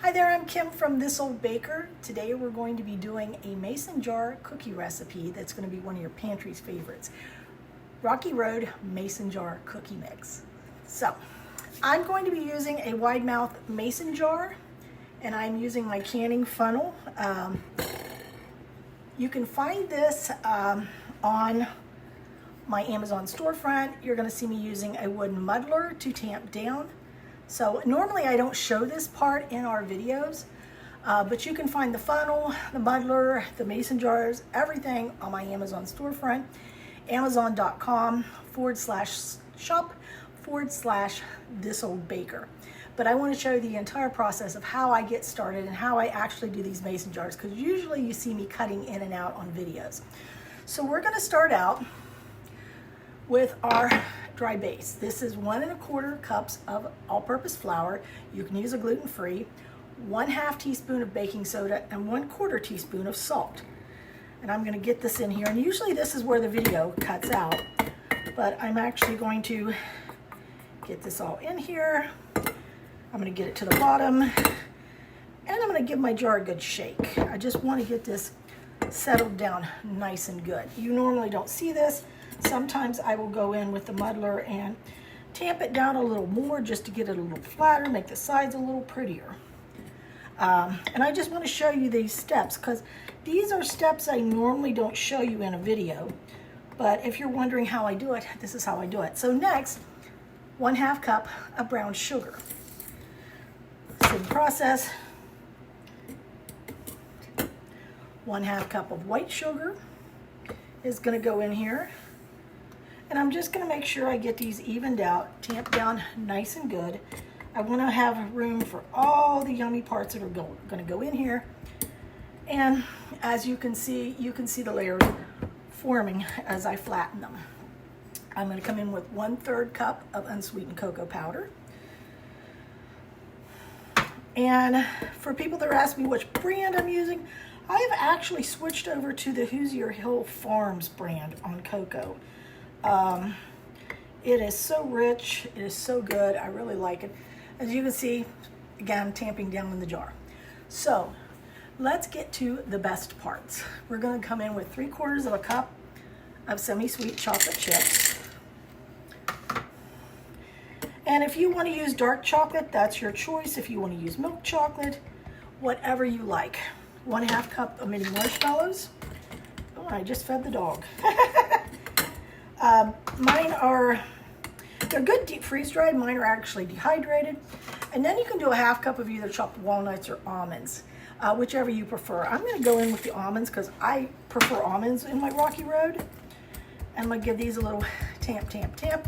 Hi there, I'm Kim from This Old Baker. Today we're going to be doing a mason jar cookie recipe that's going to be one of your pantry's favorites. Rocky Road mason jar cookie mix. So, I'm going to be using a wide mouth mason jar and I'm using my canning funnel. You can find this on my Amazon storefront. You're going to see me using a wooden muddler to tamp down. So normally I don't show this part in our videos, but you can find the funnel, the muddler, the mason jars, everything on my Amazon storefront, amazon.com/shop/thisoldbaker. But I want to show you the entire process of how I get started and how I actually do these mason jars, because usually you see me cutting in and out on videos. So we're going to start out with our dry base. This is 1 1/4 cups of all-purpose flour. You can use a gluten-free, 1/2 teaspoon of baking soda, and 1/4 teaspoon of salt. And I'm going to get this in here. And usually this is where the video cuts out, but I'm actually going to get this all in here. I'm going to get it to the bottom, and I'm going to give my jar a good shake. I just want to get this settled down nice and good. You normally don't see this. Sometimes I will go in with the muddler and tamp it down a little more just to get it a little flatter, make the sides a little prettier. And I just want to show you these steps because these are steps I normally don't show you in a video. But if you're wondering how I do it, this is how I do it. So next, 1/2 cup of brown sugar. Same process. 1/2 cup of white sugar is going to go in here. And I'm just going to make sure I get these evened out, tamped down nice and good. I want to have room for all the yummy parts that are going to go in here. And as you can see the layers forming as I flatten them. I'm going to come in with 1/3 cup of unsweetened cocoa powder. And for people that are asking me which brand I'm using, I have actually switched over to the Hoosier Hill Farms brand on cocoa. It is so rich, it is so good, I really like it. As you can see, again, tamping down in the jar. So, let's get to the best parts. We're going to come in with 3/4 cup of semi-sweet chocolate chips. And if you want to use dark chocolate, that's your choice. If you want to use milk chocolate, whatever you like. 1/2 cup of mini marshmallows. Oh, I just fed the dog. They're good deep freeze dried. Mine are actually dehydrated. And then you can do 1/2 cup of either chopped walnuts or almonds, whichever you prefer. I'm going to go in with the almonds because I prefer almonds in my Rocky Road. And I'm going to give these a little tamp, tamp, tamp.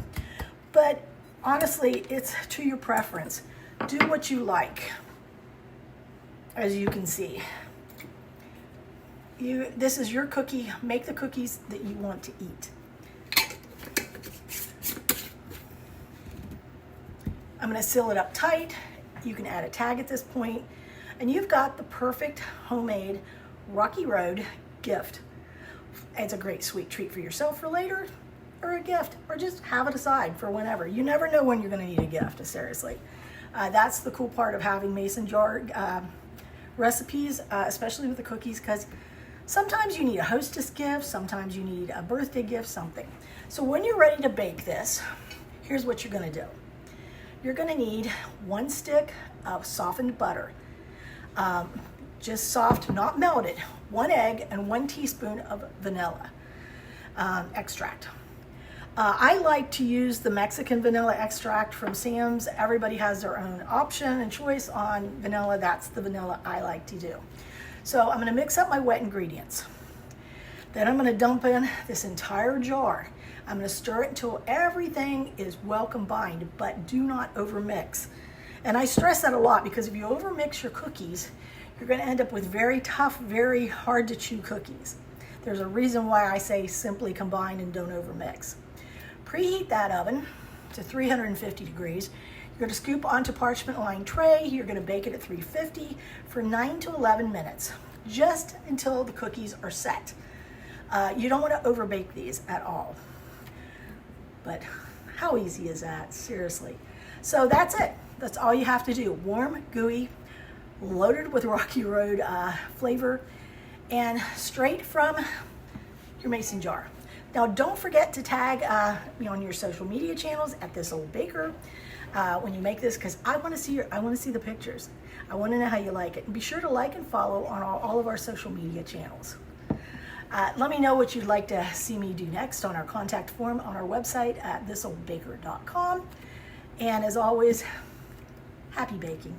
But honestly, it's to your preference. Do what you like, as you can see. This is your cookie. Make the cookies that you want to eat. I'm going to seal it up tight. You can add a tag at this point, and you've got the perfect homemade Rocky Road gift. It's a great sweet treat for yourself for later, or a gift, or just have it aside for whenever. You never know when you're going to need a gift, seriously. That's the cool part of having mason jar recipes, especially with the cookies, because sometimes you need a hostess gift, sometimes you need a birthday gift, something. So when you're ready to bake this, here's what you're going to do. You're going to need 1 stick of softened butter, just soft, not melted, 1 egg, and 1 teaspoon of vanilla extract. I like to use the Mexican vanilla extract from Sam's. Everybody has their own option and choice on vanilla. That's the vanilla I like to do. So I'm going to mix up my wet ingredients. Then I'm going to dump in this entire jar. I'm going to stir it until everything is well combined, but do not overmix. And I stress that a lot because if you overmix your cookies, you're going to end up with very tough, very hard to chew cookies. There's a reason why I say simply combine and don't overmix. Preheat that oven to 350 degrees. You're going to scoop onto parchment lined tray. You're going to bake it at 350 for 9 to 11 minutes, just until the cookies are set. You don't want to overbake these at all. But how easy is that? Seriously. So that's it. That's all you have to do. Warm, gooey, loaded with Rocky Road flavor, and straight from your mason jar. Now, don't forget to tag me on your social media channels at This Old Baker when you make this, because I want to see the pictures. I want to know how you like it, and be sure to like and follow on all of our social media channels. Let me know what you'd like to see me do next on our contact form on our website at thisoldbaker.com. And as always, happy baking.